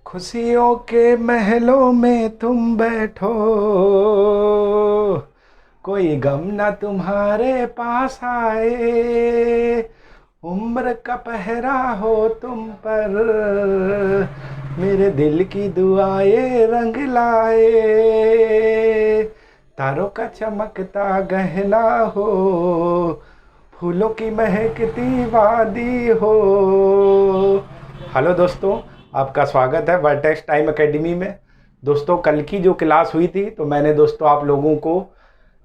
खुशियों के महलों में तुम बैठो, कोई गम ना तुम्हारे पास आए। उम्र का पहरा हो तुम पर, मेरे दिल की दुआएं रंग लाए। तारों का चमकता गहना हो, फूलों की महकती वादी हो। हेलो दोस्तों, आपका स्वागत है वर्टेक्स टाइम एकेडमी में। दोस्तों, कल की जो क्लास हुई थी तो मैंने दोस्तों आप लोगों को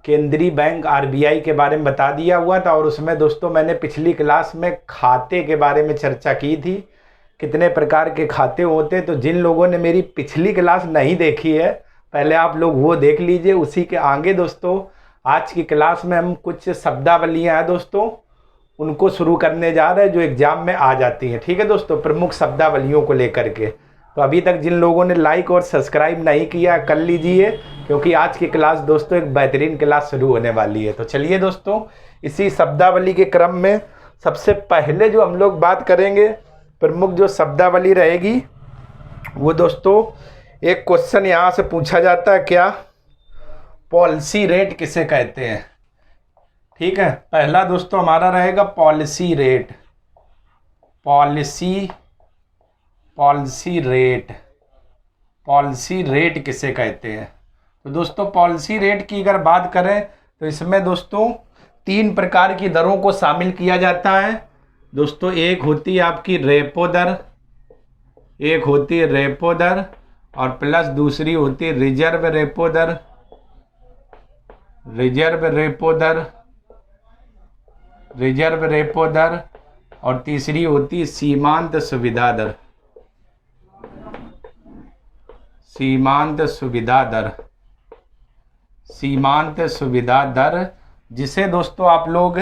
केंद्रीय बैंक आरबीआई के बारे में बता दिया हुआ था, और उसमें दोस्तों मैंने पिछली क्लास में खाते के बारे में चर्चा की थी, कितने प्रकार के खाते होते। तो जिन लोगों ने मेरी पिछली क्लास नहीं देखी है, पहले आप लोग वो देख लीजिए। उसी के आगे दोस्तों आज की क्लास में हम कुछ शब्दावलियाँ हैं दोस्तों, उनको शुरू करने जा रहे हैं जो एग्जाम में आ जाती हैं। ठीक है दोस्तों, प्रमुख शब्दावलियों को लेकर के। तो अभी तक जिन लोगों ने लाइक और सब्सक्राइब नहीं किया कर लीजिए, क्योंकि आज की क्लास दोस्तों एक बेहतरीन क्लास शुरू होने वाली है। तो चलिए दोस्तों, इसी शब्दावली के क्रम में सबसे पहले जो हम लोग बात करेंगे, प्रमुख जो शब्दावली रहेगी वो दोस्तों, एक क्वेश्चन यहाँ से पूछा जाता है, क्या पॉलिसी रेट किसे कहते हैं। ठीक है, पहला दोस्तों हमारा रहेगा policy rate. Policy rate, policy rate किसे कहते हैं। तो दोस्तों पॉलिसी रेट की अगर बात करें तो इसमें दोस्तों तीन प्रकार की दरों को शामिल किया जाता है दोस्तों। एक होती है आपकी रेपो दर, एक होती है रेपो दर, और प्लस दूसरी होती है रिजर्व रेपो दर, रिजर्व रेपो दर, रिजर्व रेपो दर, और तीसरी होती है सीमांत सुविधा दर, सीमांत सुविधा दर, सीमांत सुविधा दर, जिसे दोस्तों आप लोग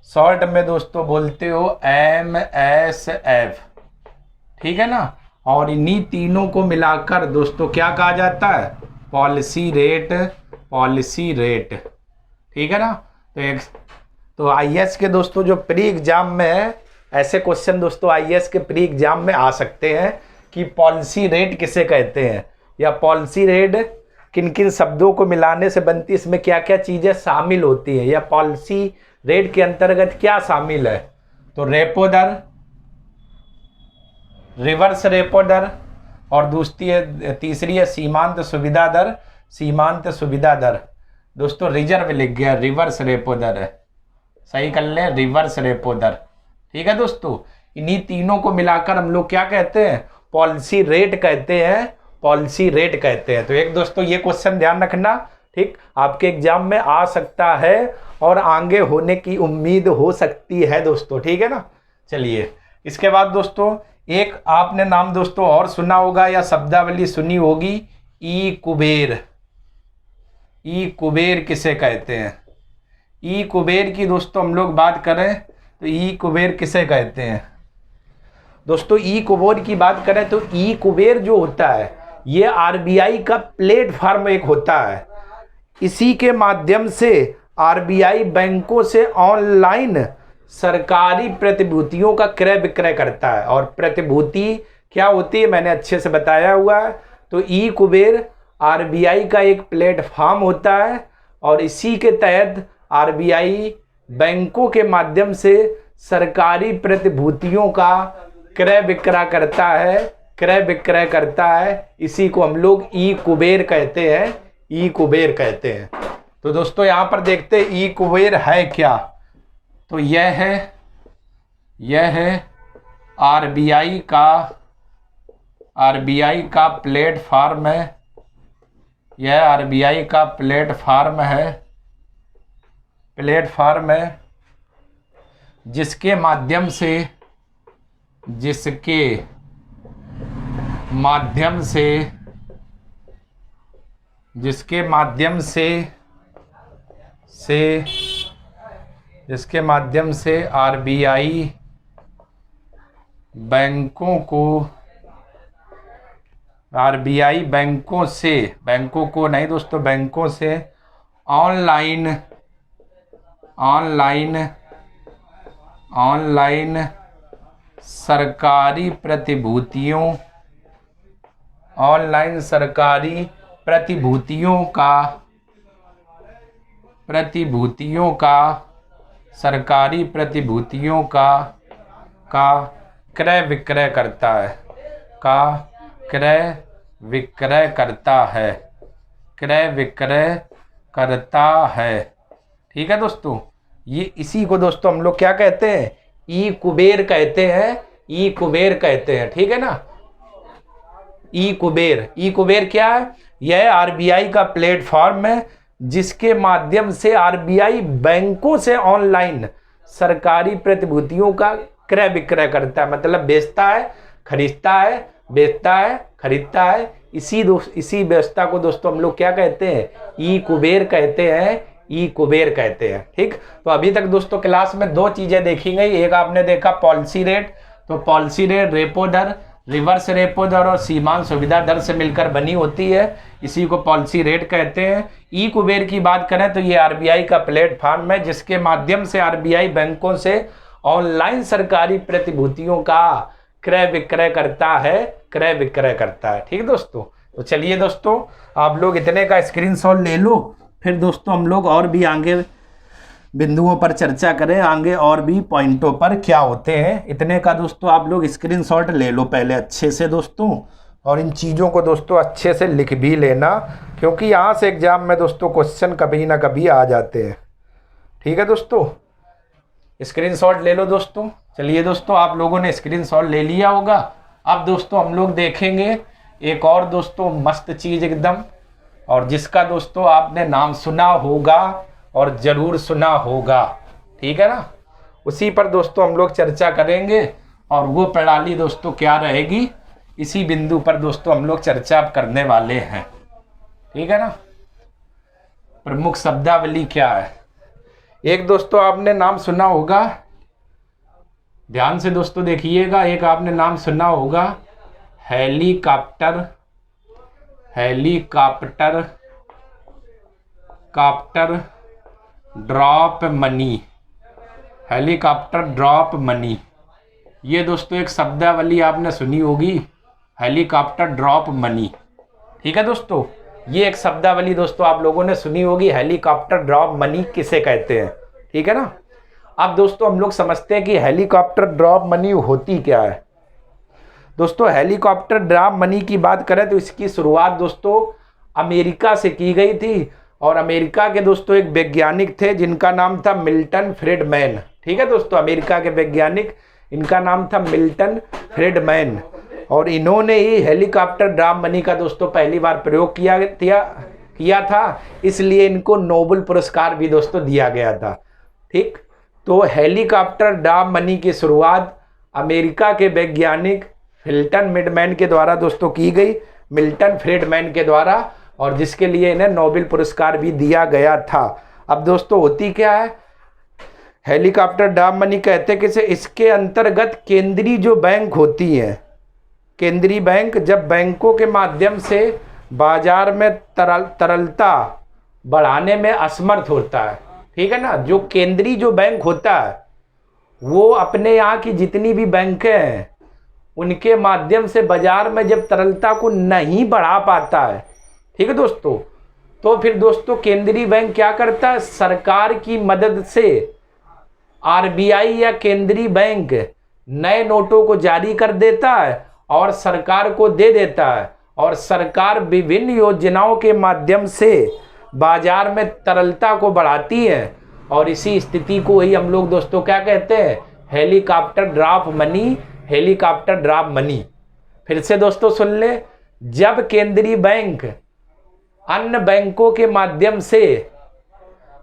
शॉर्ट में दोस्तों बोलते हो MSF। ठीक है ना, और इन्हीं तीनों को मिलाकर दोस्तों क्या कहा जाता है, पॉलिसी रेट, पॉलिसी रेट। ठीक है ना। तो आईएएस के दोस्तों जो प्री एग्जाम में है, ऐसे क्वेश्चन दोस्तों आईएएस के प्री एग्जाम में आ सकते हैं कि पॉलिसी रेट किसे कहते हैं, या पॉलिसी रेट किन किन शब्दों को मिलाने से बनती है, इसमें क्या क्या चीज़ें शामिल होती हैं, या पॉलिसी रेट के अंतर्गत क्या शामिल है। तो रेपो दर, रिवर्स रेपो दर, और तीसरी है सीमांत सुविधा दर, सीमांत सुविधा दर। दोस्तों रिजर्व लिख गया, रिवर्स रेपो दर है, सही कर लें, रिवर्स रेपो दर। ठीक है दोस्तों, इन्हीं तीनों को मिलाकर हम लोग क्या कहते हैं, पॉलिसी रेट कहते हैं, पॉलिसी रेट कहते हैं। तो एक दोस्तों ये क्वेश्चन ध्यान रखना, ठीक, आपके एग्जाम में आ सकता है और आगे होने की उम्मीद हो सकती है दोस्तों। ठीक है ना। चलिए, इसके बाद दोस्तों एक आपने नाम दोस्तों और सुना होगा या शब्दावली सुनी होगी, ई कुबेर। ई कुबेर किसे कहते हैं। ई कुबेर की दोस्तों हम लोग बात करें तो ई कुबेर किसे कहते हैं। दोस्तों ई कुबेर की बात करें तो ई कुबेर जो होता है ये आरबीआई का प्लेटफॉर्म एक होता है। इसी के माध्यम से आरबीआई बैंकों से ऑनलाइन सरकारी प्रतिभूतियों का क्रय विक्रय करता है। और प्रतिभूति क्या होती है मैंने अच्छे से बताया हुआ है। तो ई कुबेर आरबीआई का एक प्लेटफॉर्म होता है, और इसी के तहत आरबीआई बैंकों के माध्यम से सरकारी प्रतिभूतियों का क्रय विक्रय करता है, क्रय विक्रय करता है। इसी को हम लोग ई कुबेर कहते हैं, ई कुबेर कहते हैं। तो दोस्तों यहाँ पर देखते हैं ई कुबेर है क्या। तो यह है आरबीआई का प्लेटफॉर्म है, यह आरबीआई का प्लेटफॉर्म है, जिसके माध्यम से आरबीआई बैंकों से ऑनलाइन सरकारी प्रतिभूतियों ऑनलाइन सरकारी प्रतिभूतियों का सरकारी प्रतिभूतियों का क्रय विक्रय करता है, क्रय विक्रय करता है। ठीक है दोस्तों, ये इसी को दोस्तों हम लोग क्या कहते हैं, ई कुबेर कहते हैं। ठीक है ना, ई कुबेर क्या है, यह आरबीआई का प्लेटफॉर्म है जिसके माध्यम से आरबीआई बैंकों से ऑनलाइन सरकारी प्रतिभूतियों का क्रय विक्रय करता है, मतलब बेचता है, खरीदता है। इसी व्यवस्था को दोस्तों हम लोग क्या कहते हैं, ई कुबेर कहते हैं। ठीक, तो अभी तक दोस्तों क्लास में दो चीजें देखी गई। एक आपने देखा पॉलिसी रेट, तो पॉलिसी रेट रेपो दर, रिवर्स रेपो दर और सीमांत सुविधा दर से मिलकर बनी होती है, इसी को पॉलिसी रेट कहते हैं। ई कुबेर की बात करें तो ये आरबीआई का प्लेटफॉर्म है जिसके माध्यम से आरबीआई बैंकों से ऑनलाइन सरकारी प्रतिभूतियों का क्रय विक्रय करता है। ठीक दोस्तों, तो चलिए दोस्तों आप लोग इतने का स्क्रीनशॉट ले लो, फिर दोस्तों हम लोग और भी आगे बिंदुओं पर चर्चा करें, आगे और भी पॉइंटों पर क्या होते हैं। इतने का दोस्तों आप लोग स्क्रीनशॉट ले लो पहले अच्छे से दोस्तों, और इन चीज़ों को दोस्तों अच्छे से लिख भी लेना, क्योंकि यहाँ से एग्जाम में दोस्तों क्वेश्चन कभी ना कभी आ जाते हैं। ठीक है दोस्तों, स्क्रीनशॉट ले लो दोस्तों। चलिए दोस्तों आप लोगों ने स्क्रीनशॉट ले लिया होगा। अब दोस्तों हम लोग देखेंगे एक और दोस्तों मस्त चीज़ एकदम, और जिसका दोस्तों आपने नाम सुना होगा और ज़रूर सुना होगा। ठीक है ना, उसी पर दोस्तों हम लोग चर्चा करेंगे, और वो प्रणाली दोस्तों क्या रहेगी, इसी बिंदु पर दोस्तों हम लोग चर्चा करने वाले हैं। ठीक है ना, प्रमुख शब्दावली क्या है। एक दोस्तों आपने नाम सुना होगा, ध्यान से दोस्तों देखिएगा, एक आपने नाम सुना होगा हेलीकॉप्टर ड्रॉप मनी। ये दोस्तों एक शब्दावली आपने सुनी होगी, हेलीकॉप्टर ड्रॉप मनी। ठीक है दोस्तों, ये एक शब्दावली दोस्तों आप लोगों ने सुनी होगी, हेलीकॉप्टर ड्रॉप मनी किसे कहते हैं। ठीक है ना, अब दोस्तों हम लोग समझते हैं कि हेलीकॉप्टर ड्रॉप मनी होती क्या है। दोस्तों हेलीकॉप्टर ड्रॉप मनी की बात करें तो इसकी शुरुआत दोस्तों अमेरिका से की गई थी, और अमेरिका के दोस्तों एक वैज्ञानिक थे जिनका नाम था मिल्टन फ्रीडमैन। ठीक है दोस्तों, अमेरिका के वैज्ञानिक, इनका नाम था मिल्टन फ्रीडमैन, और इन्होंने ही हेलीकॉप्टर ड्रॉप मनी का दोस्तों पहली बार प्रयोग किया था, इसलिए इनको नोबेल पुरस्कार भी दोस्तों दिया गया था। ठीक, तो हेलीकॉप्टर ड्रॉप मनी की शुरुआत अमेरिका के वैज्ञानिक मिल्टन फ्रीडमैन के द्वारा दोस्तों की गई, मिल्टन फ्रीडमैन के द्वारा, और जिसके लिए इन्हें नोबेल पुरस्कार भी दिया गया था। अब दोस्तों होती क्या है हेलीकॉप्टर ड्रॉप मनी, कहते किसे, इसके अंतर्गत केंद्रीय जो बैंक होती हैं, केंद्रीय बैंक जब बैंकों के माध्यम से बाजार में तरलता बढ़ाने में असमर्थ होता है। ठीक है ना, जो केंद्रीय जो बैंक होता है वो अपने यहाँ की जितनी भी बैंकें हैं उनके माध्यम से बाजार में जब तरलता को नहीं बढ़ा पाता है, ठीक है दोस्तों, तो फिर दोस्तों केंद्रीय बैंक क्या करता है, सरकार की मदद से आरबीआई या केंद्रीय बैंक नए नोटों को जारी कर देता है और सरकार को दे देता है, और सरकार विभिन्न योजनाओं के माध्यम से बाजार में तरलता को बढ़ाती है, और इसी स्थिति को ही हम लोग दोस्तों क्या कहते हैं, helicopter drop money, helicopter drop money. फिर से दोस्तों सुन ले, जब केंद्रीय बैंक अन्य बैंकों के माध्यम से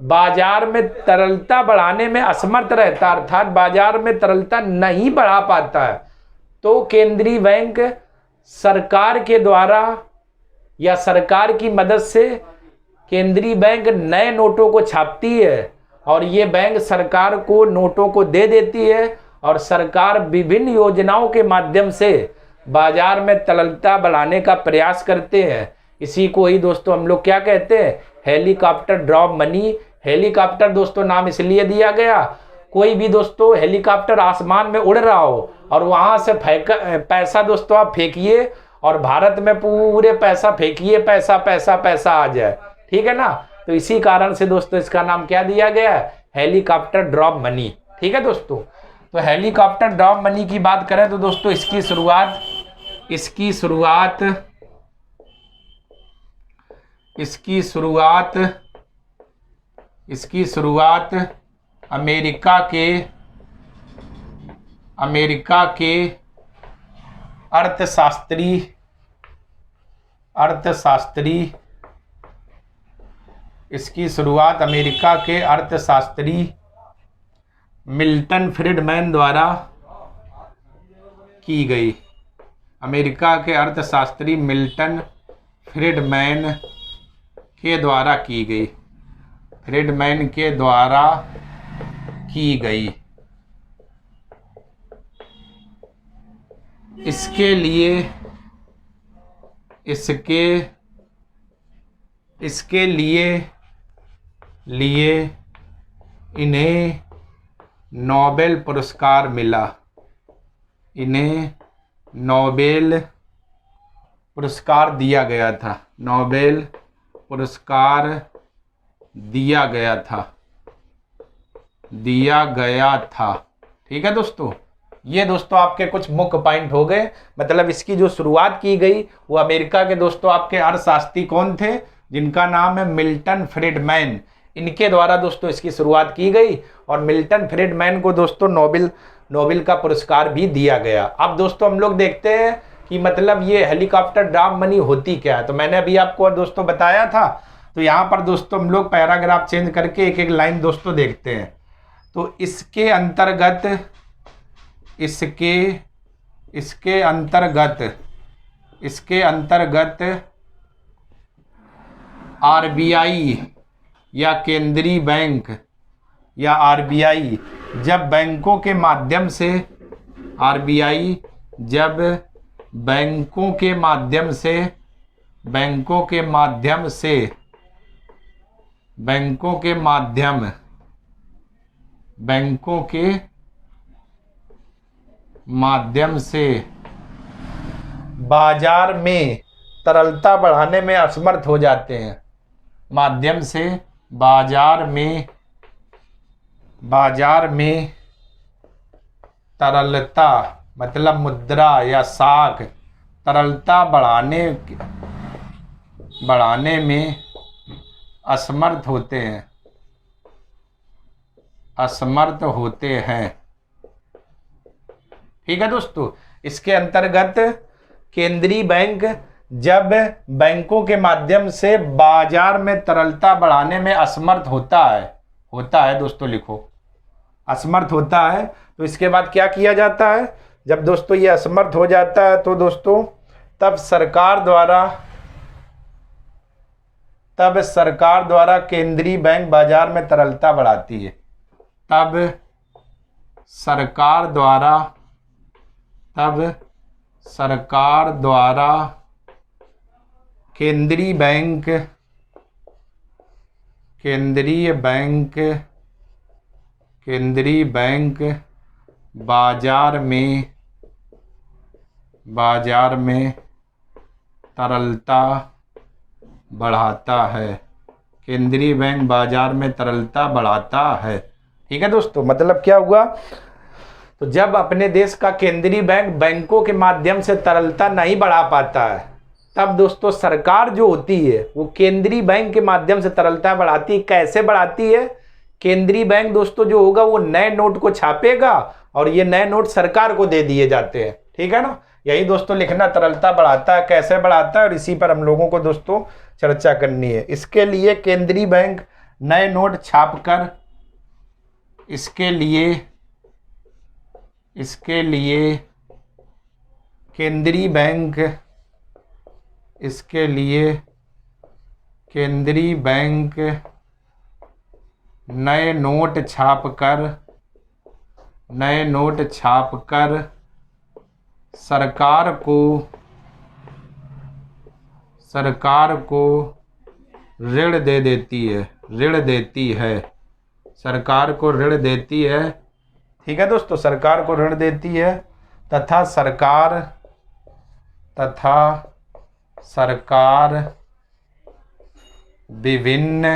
बाजार में तरलता बढ़ाने में असमर्थ रहता, अर्थात बाजार में तरलता नहीं बढ़ा पाता है, तो केंद्रीय बैंक सरकार के द्वारा या सरकार की मदद से केंद्रीय बैंक नए नोटों को छापती है, और ये बैंक सरकार को नोटों को दे देती है, और सरकार विभिन्न योजनाओं के माध्यम से बाजार में तरलता बढ़ाने का प्रयास करते हैं। इसी को ही दोस्तों हम लोग क्या कहते हैं, हेलीकॉप्टर ड्रॉप मनी। हेलीकॉप्टर दोस्तों नाम इसलिए दिया गया, कोई भी दोस्तों हेलीकॉप्टर आसमान में उड़ रहा हो और वहां से पैसा दोस्तों आप फेंकिए और भारत में पूरे पैसा फेंकिए, पैसा पैसा पैसा आ जाए, ठीक है ना। तो इसी कारण से दोस्तों इसका नाम क्या दिया गया है, हेलीकॉप्टर ड्रॉप मनी, ठीक है दोस्तों। तो हेलीकॉप्टर ड्रॉप मनी की बात करें तो दोस्तों इसकी शुरुआत अमेरिका के अर्थशास्त्री मिल्टन फ्रीडमैन द्वारा की गई। अमेरिका के अर्थशास्त्री मिल्टन फ्रीडमैन के द्वारा की गई। इसके लिए इन्हें नोबेल पुरस्कार मिला। इन्हें नोबेल पुरस्कार दिया गया था। नोबेल पुरस्कार दिया गया था। ठीक है दोस्तों, ये दोस्तों आपके कुछ मुख्य पॉइंट हो गए। मतलब इसकी जो शुरुआत की गई वो अमेरिका के दोस्तों आपके अर्थशास्त्री कौन थे, जिनका नाम है मिल्टन फ्रीडमैन, इनके द्वारा दोस्तों इसकी शुरुआत की गई। और मिल्टन फ्रीडमैन को दोस्तों नोबेल का पुरस्कार भी दिया गया। अब दोस्तों हम लोग देखते हैं कि मतलब ये हेलीकॉप्टर ड्रॉप मनी होती क्या है। तो मैंने अभी आपको दोस्तों बताया था। तो यहाँ पर दोस्तों हम लोग पैराग्राफ चेंज करके एक एक लाइन दोस्तों देखते हैं। तो इसके अंतर्गत आरबीआई या केंद्रीय बैंक या आरबीआई जब बैंकों के माध्यम से बाजार में तरलता बढ़ाने में असमर्थ हो जाते हैं। बाजार में तरलता मतलब मुद्रा या साख तरलता बढ़ाने में असमर्थ होते हैं। ठीक है दोस्तों, इसके अंतर्गत केंद्रीय बैंक जब बैंकों के माध्यम से बाजार में तरलता बढ़ाने में असमर्थ होता है दोस्तों, लिखो असमर्थ होता है। तो इसके बाद क्या किया जाता है, जब दोस्तों ये असमर्थ हो जाता है तो दोस्तों तब सरकार द्वारा केंद्रीय बैंक बाजार में तरलता बढ़ाती है। तब सरकार द्वारा केंद्रीय बैंक बाजार में तरलता बढ़ाता है। केंद्रीय बैंक बाजार में तरलता बढ़ाता है। ठीक है दोस्तों, मतलब क्या हुआ, तो जब अपने देश का केंद्रीय बैंक बैंकों के माध्यम से तरलता नहीं बढ़ा पाता है, तब दोस्तों सरकार जो होती है वो केंद्रीय बैंक के माध्यम से तरलता बढ़ाती है। कैसे बढ़ाती है, केंद्रीय बैंक दोस्तों जो होगा वो नए नोट को छापेगा और ये नए नोट सरकार को दे दिए जाते हैं। ठीक है ना, यही दोस्तों लिखना, तरलता बढ़ाता है, कैसे बढ़ाता है, और इसी पर हम लोगों को दोस्तों चर्चा करनी है। इसके लिए केंद्रीय बैंक नए नोट छापकर इसके लिए केंद्रीय बैंक नए नोट छापकर सरकार को ऋण देती है। सरकार को ऋण देती है। ठीक है दोस्तों, सरकार को ऋण देती है तथा सरकार तथा सरकार विभिन्न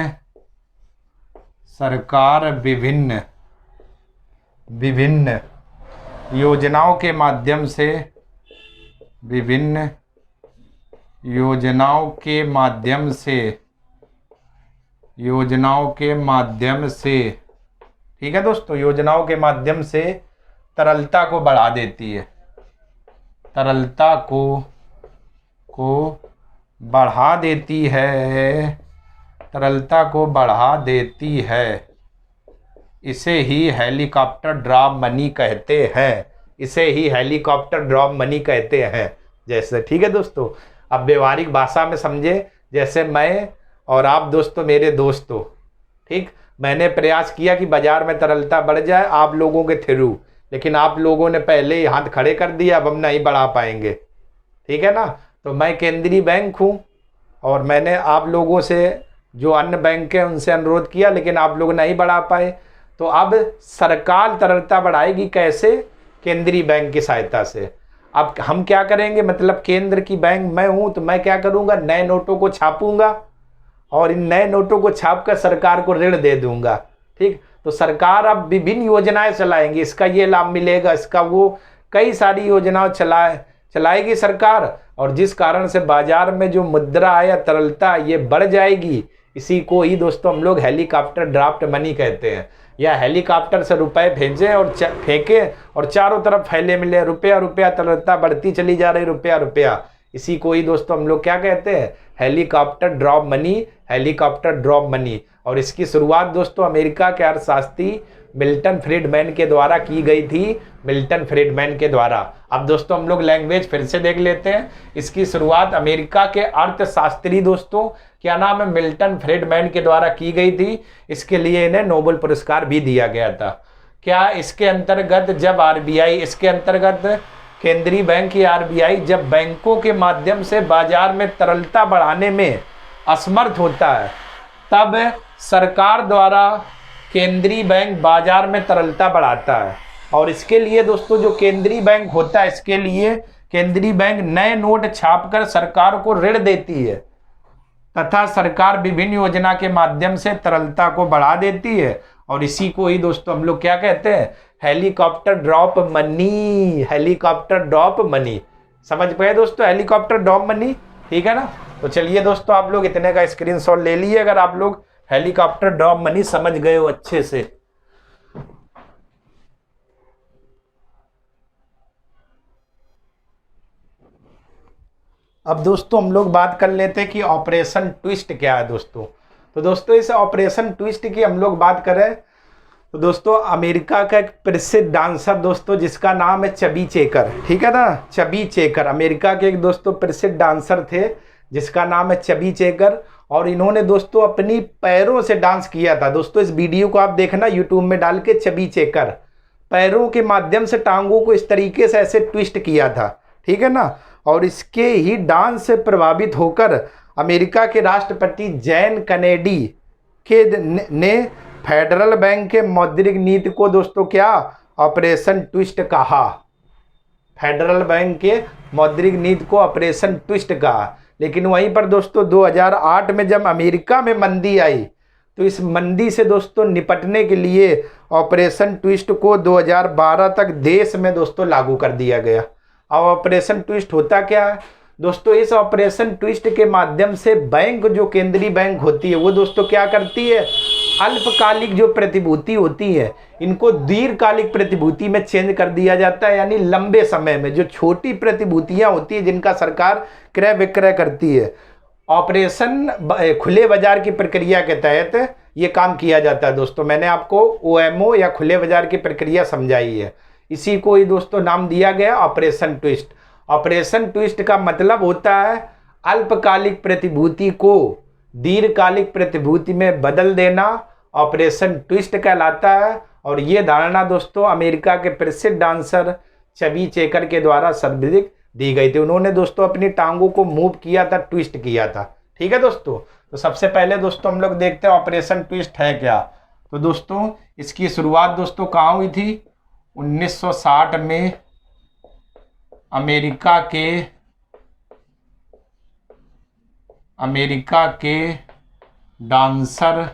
योजनाओं के माध्यम से ठीक है दोस्तों, योजनाओं के माध्यम से तरलता को बढ़ा देती है, तरलता को बढ़ा देती है। इसे ही हेलीकॉप्टर ड्रॉप मनी कहते हैं, जैसे, ठीक है दोस्तों। अब व्यवहारिक भाषा में समझे, जैसे मैं और आप दोस्तों मेरे दोस्त हो, ठीक, मैंने प्रयास किया कि बाजार में तरलता बढ़ जाए आप लोगों के थ्रू, लेकिन आप लोगों ने पहले ही हाथ खड़े कर दिया, अब हम नहीं बढ़ा पाएंगे, ठीक है ना। तो मैं केंद्रीय बैंक हूँ और मैंने आप लोगों से जो अन्य बैंक है उनसे अनुरोध किया, लेकिन आप लोग नहीं बढ़ा पाए। तो अब सरकार तरलता बढ़ाएगी कैसे? केंद्रीय बैंक की सहायता से। अब हम क्या करेंगे, मतलब केंद्र की बैंक मैं हूँ, तो मैं क्या करूँगा, नए नोटों को छापूंगा और इन नए नोटों को छापकर सरकार को ऋण दे दूंगा, ठीक। तो सरकार अब विभिन्न योजनाएं चलाएंगी, इसका ये लाभ मिलेगा, इसका वो, कई सारी योजनाएं चलाएगी सरकार, और जिस कारण से बाजार में जो मुद्रा है या तरलता ये बढ़ जाएगी। इसी को ही दोस्तों हम लोग हेलीकॉप्टर ड्राफ्ट मनी कहते हैं, या हेलीकॉप्टर से रुपए भेजें और फेंकें और चारों तरफ फैले मिले, रुपया रुपया, तरलता बढ़ती चली जा रही, रुपया रुपया। इसी को ही दोस्तों हम लोग क्या कहते हैं, हेलीकॉप्टर ड्रॉप मनी। और इसकी शुरुआत दोस्तों अमेरिका के अर्थशास्त्री मिल्टन फ्रीडमैन के द्वारा की गई थी, अब दोस्तों हम लोग लैंग्वेज फिर से देख लेते हैं। इसकी शुरुआत अमेरिका के अर्थशास्त्री दोस्तों, क्या नाम है, मिल्टन फ्रीडमैन के द्वारा की गई थी। इसके लिए इन्हें नोबेल पुरस्कार भी दिया गया था। क्या इसके अंतर्गत जब इसके अंतर्गत केंद्रीय बैंक की आरबीआई जब बैंकों के माध्यम से बाजार में तरलता बढ़ाने में असमर्थ होता है, तब सरकार द्वारा केंद्रीय बैंक बाजार में तरलता बढ़ाता है। और इसके लिए दोस्तों जो केंद्रीय बैंक होता है, इसके लिए केंद्रीय बैंक नए नोट छापकर सरकार को ऋण देती है, तथा सरकार विभिन्न योजना के माध्यम से तरलता को बढ़ा देती है। और इसी को ही दोस्तों हम लोग क्या कहते हैं, हेलीकॉप्टर ड्रॉप मनी। समझ पाए दोस्तों, हेलीकॉप्टर ड्रॉप मनी, ठीक है ना। तो चलिए दोस्तों, आप लोग इतने का स्क्रीनशॉट ले लिए अगर आप लोग हेलीकॉप्टर ड्रॉप मनी समझ गए हो अच्छे से। अब दोस्तों हम लोग बात कर लेते हैं कि ऑपरेशन ट्विस्ट क्या है दोस्तों। तो दोस्तों इस ऑपरेशन ट्विस्ट की हम लोग बात करें तो दोस्तों अमेरिका का एक प्रसिद्ध डांसर दोस्तों जिसका नाम है चबी चेकर, ठीक है ना, चबी चेकर अमेरिका के एक दोस्तों प्रसिद्ध डांसर थे जिसका नाम है चबी चेकर। और इन्होंने दोस्तों अपनी पैरों से डांस किया था। दोस्तों इस वीडियो को आप देखना यूट्यूब में डाल के, चबी चेकर पैरों के माध्यम से टांगों को इस तरीके से ऐसे ट्विस्ट किया था, ठीक है ना। और इसके ही डांस से प्रभावित होकर अमेरिका के राष्ट्रपति जॉन कैनेडी ने फेडरल बैंक के मौद्रिक नीति को दोस्तों क्या, ऑपरेशन ट्विस्ट कहा। फेडरल बैंक के मौद्रिक नीति को ऑपरेशन ट्विस्ट कहा। लेकिन वहीं पर दोस्तों 2008 में जब अमेरिका में मंदी आई तो इस मंदी से दोस्तों निपटने के लिए ऑपरेशन ट्विस्ट को 2012 तक देश में दोस्तों लागू कर दिया गया। अब ऑपरेशन ट्विस्ट होता क्या है दोस्तों, इस ऑपरेशन ट्विस्ट के माध्यम से बैंक जो केंद्रीय बैंक होती है वो दोस्तों क्या करती है, अल्पकालिक जो प्रतिभूति होती है इनको दीर्घकालिक प्रतिभूति में चेंज कर दिया जाता है। यानी लंबे समय में जो छोटी प्रतिभूतियां होती है जिनका सरकार क्रय विक्रय करती है, ऑपरेशन खुले बाजार की प्रक्रिया के तहत ये काम किया जाता है। दोस्तों मैंने आपको ओएमओ या खुले बाजार की प्रक्रिया समझाई है, इसी को ही दोस्तों नाम दिया गया ऑपरेशन ट्विस्ट। ऑपरेशन ट्विस्ट का मतलब होता है अल्पकालिक प्रतिभूति को दीर्घकालिक प्रतिभूति में बदल देना, ऑपरेशन ट्विस्ट कहलाता है। और ये धारणा दोस्तों अमेरिका के प्रसिद्ध डांसर चबी चेकर के द्वारा सर्वाधिक दी गई थी। उन्होंने दोस्तों अपनी टांगों को मूव किया था, ट्विस्ट किया था, ठीक है दोस्तों। तो सबसे पहले दोस्तों हम लोग देखते हैं ऑपरेशन ट्विस्ट है क्या। तो दोस्तों इसकी शुरुआत दोस्तों कहाँ हुई थी, 1960 में अमेरिका के अमेरिका के डांसर,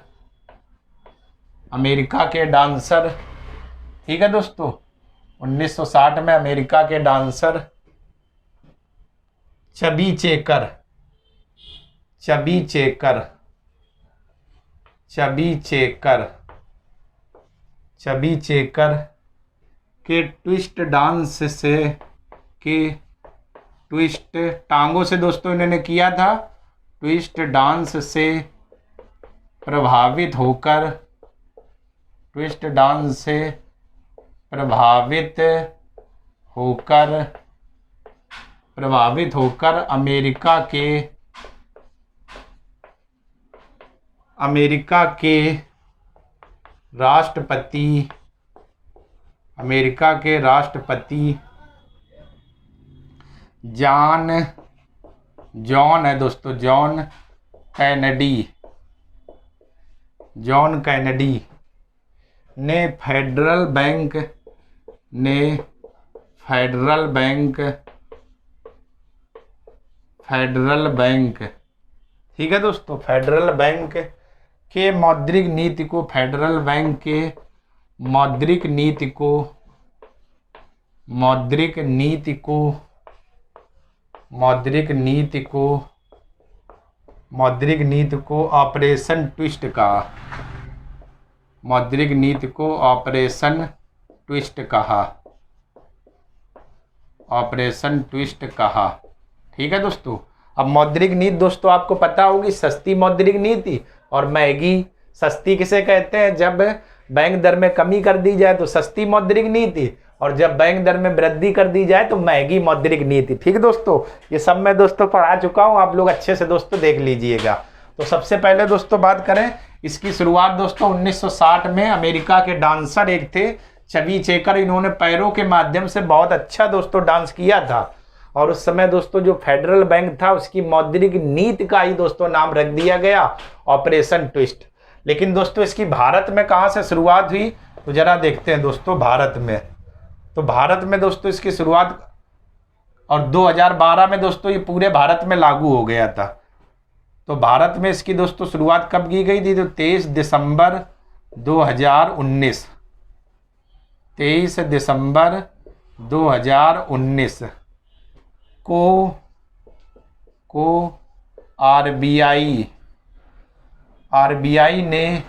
अमेरिका के डांसर, ठीक है दोस्तों, 1960 में अमेरिका के dancer chubby checker, chubby checker, chubby checker, chubby checker के ट्विस्ट डांस से, के ट्विस्ट टांगों से दोस्तों इन्होंने किया था, ट्विस्ट डांस से प्रभावित होकर, ट्विस्ट डांस से प्रभावित होकर, प्रभावित होकर अमेरिका के, अमेरिका के राष्ट्रपति, अमेरिका के राष्ट्रपति जॉन है दोस्तों, जॉन कैनेडी, जॉन कैनेडी ने फेडरल बैंक, ने फेडरल बैंक, फेडरल बैंक, ठीक है दोस्तों, फेडरल बैंक के मौद्रिक नीति को, फेडरल बैंक के मौद्रिक नीति को, मौद्रिक नीति को, मौद्रिक नीति को, मौद्रिक नीति को ऑपरेशन ट्विस्ट कहा, मौद्रिक नीति को ऑपरेशन ट्विस्ट कहा, ऑपरेशन ट्विस्ट कहा, ठीक है दोस्तों। अब मौद्रिक नीति दोस्तों आपको पता होगी, सस्ती मौद्रिक नीति और महंगी, सस्ती किसे कहते हैं, जब बैंक दर में कमी कर दी जाए तो सस्ती मौद्रिक नीति, और जब बैंक दर में वृद्धि कर दी जाए तो महंगी मौद्रिक नीति, ठीक है दोस्तों। ये सब मैं दोस्तों पढ़ा चुका हूँ, आप लोग अच्छे से दोस्तों देख लीजिएगा। तो सबसे पहले दोस्तों बात करें, इसकी शुरुआत दोस्तों 1960 में अमेरिका के डांसर एक थे चबी चेकर, इन्होंने पैरों के माध्यम से बहुत अच्छा दोस्तों डांस किया था, और उस समय दोस्तों जो फेडरल बैंक था उसकी मौद्रिक नीति का ही दोस्तों नाम रख दिया गया ऑपरेशन ट्विस्ट। लेकिन दोस्तों इसकी भारत में कहाँ से शुरुआत हुई, तो जरा देखते हैं दोस्तों भारत में। तो भारत में दोस्तों इसकी शुरुआत, और 2012 में दोस्तों ये पूरे भारत में लागू हो गया था। तो भारत में इसकी दोस्तों शुरुआत कब की गई थी, तो 23 दिसंबर 2019, 23 दिसंबर 2019 को आरबीआई ने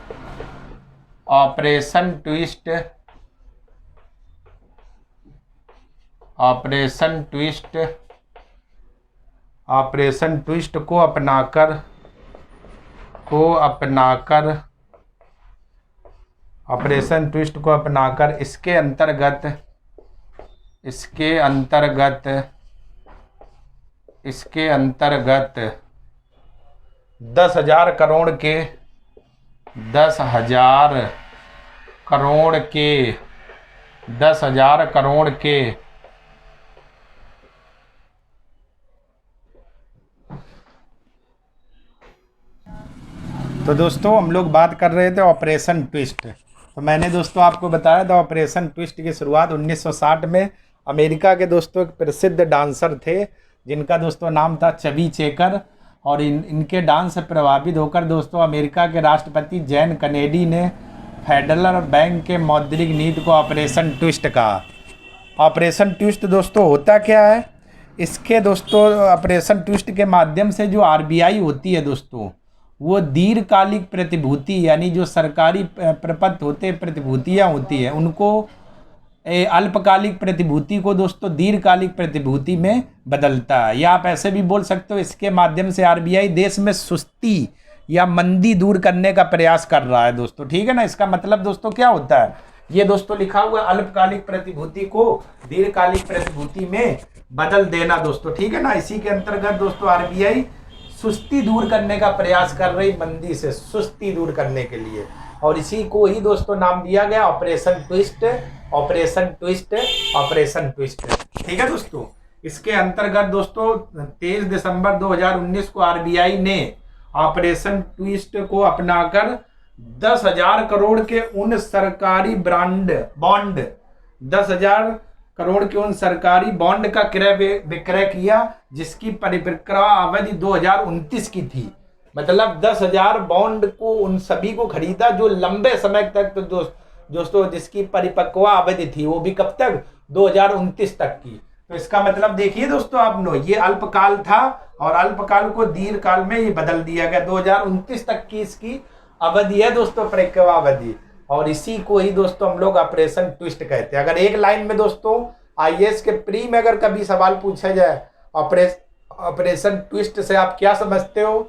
operation twist, operation twist, operation twist को अपनाकर, ऑपरेशन ट्विस्ट को अपनाकर इसके अंतर्गत 10,000 करोड़ के, 10,000 करोड़ के, 10,000 करोड़ के तो दोस्तों हम लोग बात कर रहे थे ऑपरेशन ट्विस्ट। तो मैंने दोस्तों आपको बताया था ऑपरेशन ट्विस्ट की शुरुआत 1960 में अमेरिका के दोस्तों एक प्रसिद्ध डांसर थे जिनका दोस्तों नाम था चबी चेकर, और इनके डांस से प्रभावित होकर दोस्तों अमेरिका के राष्ट्रपति जॉन कैनेडी ने फेडरल बैंक के मौद्रिक नीति को ऑपरेशन ट्विस्ट कहा। ऑपरेशन ट्विस्ट दोस्तों होता क्या है, इसके दोस्तों ऑपरेशन ट्विस्ट के माध्यम से जो आरबीआई होती है दोस्तों, वो दीर्घकालिक प्रतिभूति यानी जो सरकारी प्रपत्र होते प्रतिभूतियाँ होती है उनको अल्पकालिक प्रतिभूति को दोस्तों दीर्घकालिक प्रतिभूति में बदलता है, या आप ऐसे भी बोल सकते हो इसके माध्यम से आरबीआई देश में सुस्ती या मंदी दूर करने का प्रयास कर रहा है दोस्तों, ठीक है ना। इसका मतलब दोस्तों क्या होता है, ये दोस्तों लिखा हुआ अल्पकालिक प्रतिभूति को दीर्घकालिक प्रतिभूति में बदल देना दोस्तों, ठीक है ना। इसी के अंतर्गत दोस्तों आरबीआई सुस्ती दूर करने का प्रयास कर रही, मंदी से सुस्ती दूर करने के लिए, और इसी को ही दोस्तों नाम दिया गया operation twist, operation twist, operation twist, ठीक है दोस्तों। इसके अंतर्गत दोस्तों 23 दिसंबर 2019 को आरबीआई ने ऑपरेशन ट्विस्ट को अपनाकर 10,000 करोड़ के उन सरकारी बॉन्ड 10,000 करोड़ के उन सरकारी बॉन्ड का क्रय विक्रय किया जिसकी परिपक्वता अवधि 2029 की थी। मतलब 10,000 बॉन्ड को उन सभी को खरीदा जो लंबे समय तक, तो दोस्तों जिसकी परिपक्वता अवधि थी वो भी कब तक, 2029 तक की। तो इसका मतलब देखिए दोस्तों आप नो, ये अल्पकाल था और अल्पकाल को दीर्घकाल में ये बदल दिया गया। 2029 तक की इसकी अवधि है दोस्तों, परिपक्वता अवधि। और इसी को ही दोस्तों हम लोग ऑपरेशन ट्विस्ट कहते हैं। अगर एक लाइन में दोस्तों आईएएस के प्री में अगर कभी सवाल पूछा जाए ऑपरेशन ट्विस्ट से आप क्या समझते हो,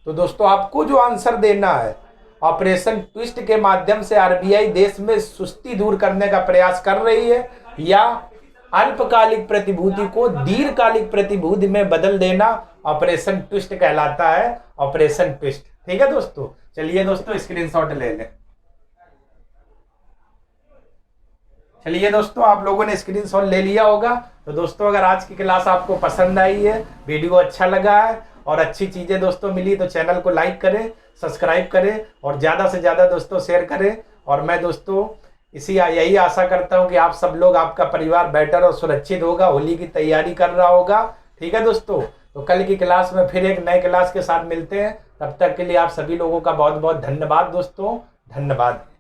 तो दोस्तों आपको जो आंसर देना है, ऑपरेशन ट्विस्ट के माध्यम से आरबीआई देश में सुस्ती दूर करने का प्रयास कर रही है या अल्पकालिक प्रतिभूति को दीर्घकालिक प्रतिभूति में बदल देना ऑपरेशन ट्विस्ट कहलाता है, ऑपरेशन ट्विस्ट। ठीक है दोस्तों, चलिए दोस्तों स्क्रीनशॉट ले लें। चलिए दोस्तों, आप लोगों ने स्क्रीनशॉट ले लिया होगा। तो दोस्तों अगर आज की क्लास आपको पसंद आई है, वीडियो अच्छा लगा है और अच्छी चीजें दोस्तों मिली, तो चैनल को लाइक करें, सब्सक्राइब करें और ज्यादा से ज्यादा दोस्तों शेयर करें। और मैं दोस्तों यही आशा करता हूं कि आप सब लोग, आपका परिवार बेटर और सुरक्षित होगा, होली की तैयारी कर रहा होगा। ठीक है दोस्तों, तो कल की क्लास में फिर एक नए क्लास के साथ मिलते हैं। तब तक के लिए आप सभी लोगों का बहुत बहुत धन्यवाद दोस्तों, धन्यवाद।